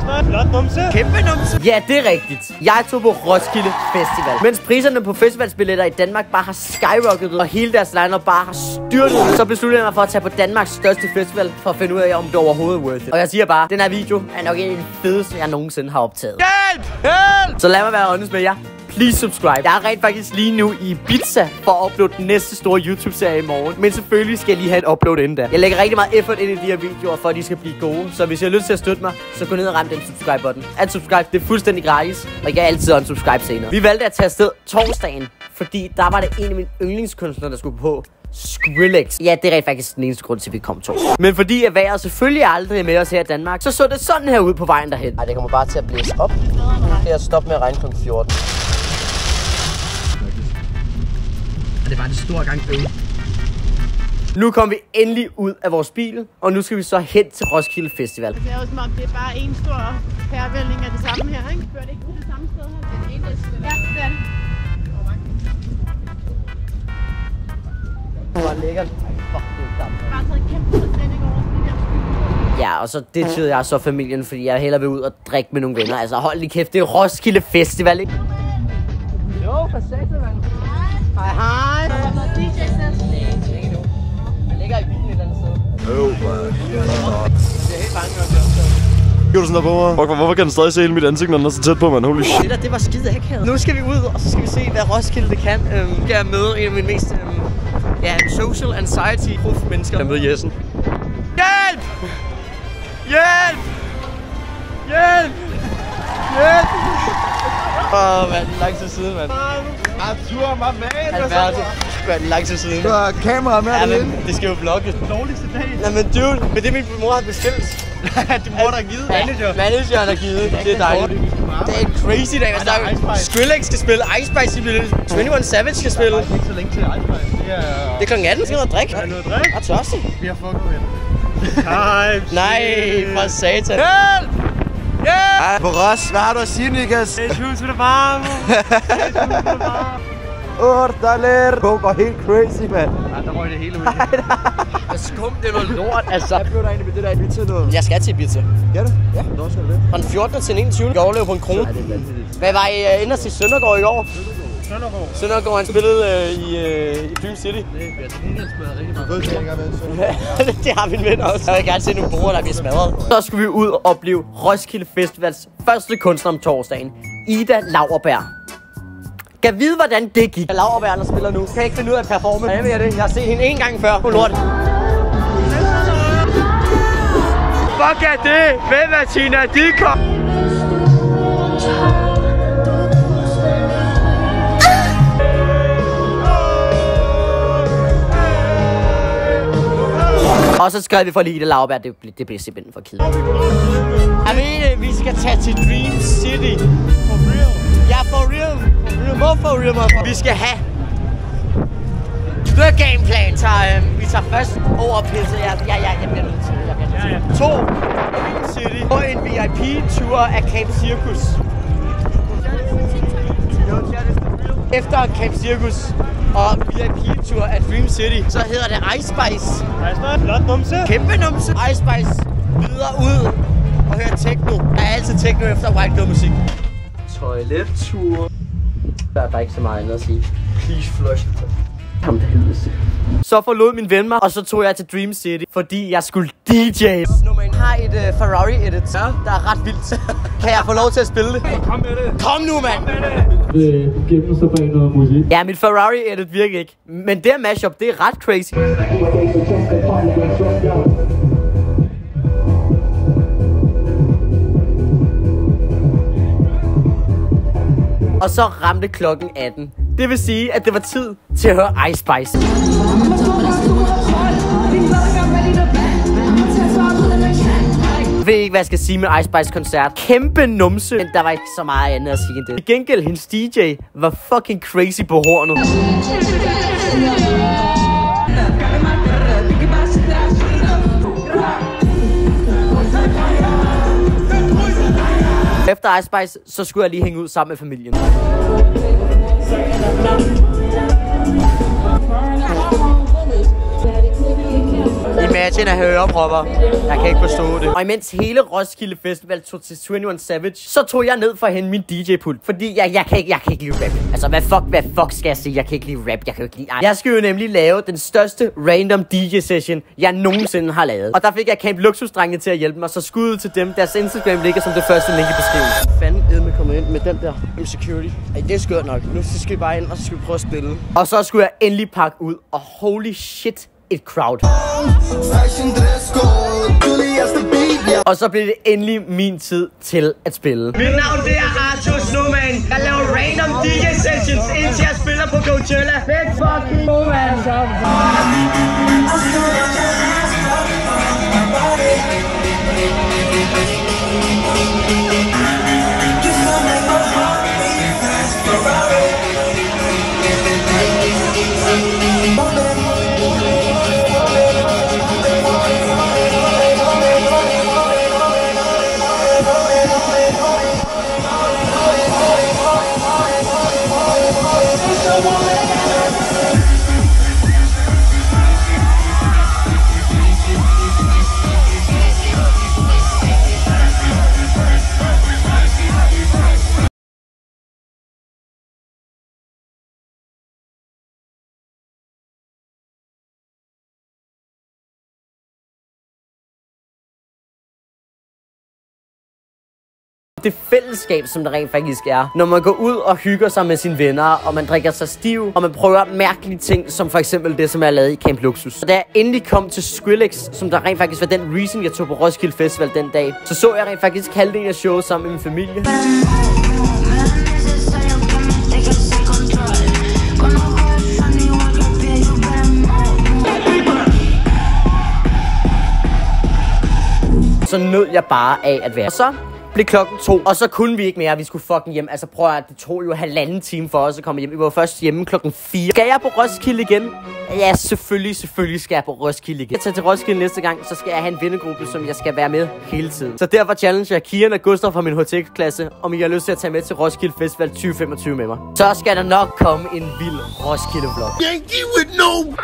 Flot numse. Kæmpe numse. Ja, det er rigtigt. Jeg tog på Roskilde Festival. Mens priserne på festivalsbilletter i Danmark bare har skyrocketet, og hele deres line bare har styrtet, så besluttede jeg mig for at tage på Danmarks største festival, for at finde ud af, om det overhovedet er worth it. Og jeg siger bare, den her video er nok en af de fedeste, jeg nogensinde har optaget. Hjælp! Hjælp! Så lad mig være honest med jer. Please subscribe. Jeg er rent faktisk lige nu i Ibiza for at uploade den næste store YouTube-serie i morgen. Men selvfølgelig skal jeg lige have et upload inden da. Jeg lægger rigtig meget effort ind i de her videoer, for at de skal blive gode. Så hvis I har lyst til at støtte mig, så gå ned og ram den subscribe-button. At subscribe, det er fuldstændig gratis. Og jeg kan altid unsubscribe senere. Vi valgte at tage afsted torsdagen, fordi der var det en af mine yndlingskunstnere, der skulle på. Skrillex. Ja, det er rent faktisk den eneste grund til, at vi kom torsdag. Men fordi at vejret selvfølgelig aldrig er med os her i Danmark, så det sådan her ud på vejen derhen. Ej, det kommer bare til at blæse op. Det er at stoppe med at regne kl. 14. Og det var det store gang øl. Nu kom vi endelig ud af vores bil, og nu skal vi så hen til Roskilde Festival. Det er jo som om, det er bare en stor pærevælling af det samme her, ikke? Kører det ikke på det samme sted her? Det er det ene, der ja, det er det. Det var lækkert. Fuck, det er damt. Bare taget kæmpe præsending over det her. Ja, og så ditchede jeg så familien, fordi jeg hellere vil ud og drikke med nogle venner. Altså hold lige kæft, det er Roskilde Festival, ikke? Jo, for satan, mand. Hej, hej. Der er noget DJ-sæt. Jeg ligger i bilen et eller andet sted. Oh my god. Det er helt bange, at jeg gjorde du sådan der på mig? Hvorfor kan den stadig se hele mit ansigt, når den er så tæt på, man? Holy shit. Det var skide akavet. Nu skal vi ud, og så skal vi se, hvad Roskilde det kan. Jeg er med en af mine mest social anxiety-proof mennesker. Jeg er med Jessen. Hjælp! Hjælp! Hjælp! Hjælp! Mand, lang tid siden, mand. Arthur, my man! Mand, lang tid siden. Du har kamera med derinde. Det skal jo vlogges. Dårligste dag. Nej, men dude, men det min mor har bestilt. Din mor, der har givet. Manageren har givet. Det er dejligt. Det er en crazy dag. Skrillex skal spille, Ice Spice vil 21 Savage skal spille. Det er ikke så længe til Ice Spice. Det er kl. 18. Skal noget drikke? Er noget drik? Jeg er tørstig. Vi har fucket med. Hej. Nej, for satan. Hjælp! Hjælp! På Ros, hvad har du at sige, Niklas? Det er hus for det varme. Ortaler. Gå går helt crazy, mand. Ja, der røg det hele ud. Hvad skum, det er noget lort, altså. Jeg blev der egentlig med det der Ibiza noget. Jeg skal til Ibiza. Gør du? Ja. Nå, skal du det? Fra den 14. til den 21. Jeg overlever på en krone. Nej, det er vanvittigt. Hvad var I inde til Søndergaard i går? Søndergaard. Søndergaard, han spillede i Dream City. Det er spillet rigtig meget. Du ved, det ikke er med Det har vi en ven også. Jeg vil gerne se nogle borer, der bliver smadret. Så skulle vi ud og opleve Roskilde Festivals første kunstner om torsdagen. Ida Lauerberg. Kan vide, hvordan det gik. Lauerberg, der spiller nu. Kan jeg ikke finde ud af at performe. Ja, jeg ved det. Jeg har set hende en gang før. På lort. Fuck er det? Hvem er Tina? De kom. Og så skrev vi for lige Ida Lauerberg. Det bliver simpelthen for kedeligt. Jeg mener, vi skal tage til Dream City. For real? Ja, for real. For real. Vi skal have the gameplan. Vi tager først over pilset. Jeg bliver nødt til det. 2. Dream City. Og en VIP-tur af Camp Circus. Efter Camp Circus og VIP-tur af Dream City, så hedder det Ice Spice. Ice Spice? Flot numse. Kæmpe numse. Ice Spice videre ud og høre techno. Jeg er altid techno efter white girl musik. Toilettur. Der er ikke så meget andet at sige. Please flush. Kom til helvede. Så forlod min ven mig, og så tog jeg til Dream City, fordi jeg skulle DJ. Jeg har et Ferrari edit, der er ret vildt. Kan jeg få lov til at spille det? Kom med det. Kom nu, mand! Gennem sig bag noget musik. Ja, mit Ferrari edit virker ikke. Men det her mashup, det er ret crazy. Og så ramte klokken 18. Det vil sige, at det var tid til at høre Ice Spice. Jeg ved ikke, hvad jeg skal sige med Ice Spice koncert. Kæmpe numse, men der var ikke så meget andet at sige end det. I gengæld, hendes DJ var fucking crazy på hornet. Efter Ice Spice, så skulle jeg lige hænge ud sammen med familien. I Imagine at høre propper. Jeg kan ikke forstå det. Og imens hele Roskilde Festival tog til 21 Savage, så tog jeg ned for at hente min DJ-pult. Fordi jeg kan ikke lide rap. Altså, hvad fuck skal jeg sige? Jeg kan ikke lide rap. Jeg kan ikke lide... Jeg skal jo nemlig lave den største random DJ-session, jeg nogensinde har lavet. Og der fik jeg Camp Luxus-drengene til at hjælpe mig. Så skud til dem. Deres Instagram ligger som det første link i beskrivelsen. Fanden Edme kommer ind med den der security. Ej, det er skørt nok. Nu skal vi bare ind, og så skal vi prøve at spille. Og så skulle jeg endelig pakke ud. Og holy shit, et crowd. Og så blev det endelig min tid til at spille. Mit navn det er Arthur Snowman. Jeg laver random DJ sessions, indtil jeg spiller på Coachella. Fedt fucking go, man. Det fællesskab, som der rent faktisk er. Når man går ud og hygger sig med sine venner, og man drikker sig stiv, og man prøver mærkelige ting, som for eksempel det, som jeg lavede i Camp Luxus. Og da jeg endelig kom til Skrillex, som der rent faktisk var den reason, jeg tog på Roskilde Festival den dag, så jeg rent faktisk halvdelen af showet sammen med min familie. Så nød jeg bare af at være. Og så blev klokken 2, og så kunne vi ikke mere. Vi skulle fucking hjem. Altså prøv at det tog jo 1,5 time for os at komme hjem. Vi var først hjemme klokken 4. Skal jeg på Roskilde igen? Ja, selvfølgelig skal jeg på Roskilde igen. Jeg tager til Roskilde næste gang, så skal jeg have en vennegruppe, som jeg skal være med hele tiden. Så derfor challenger jeg Kian og Gustav fra min HTX-klasse, om I har lyst til at tage med til Roskilde Festival 2025 med mig. Så skal der nok komme en vild Roskilde-vlog. Yankee with no...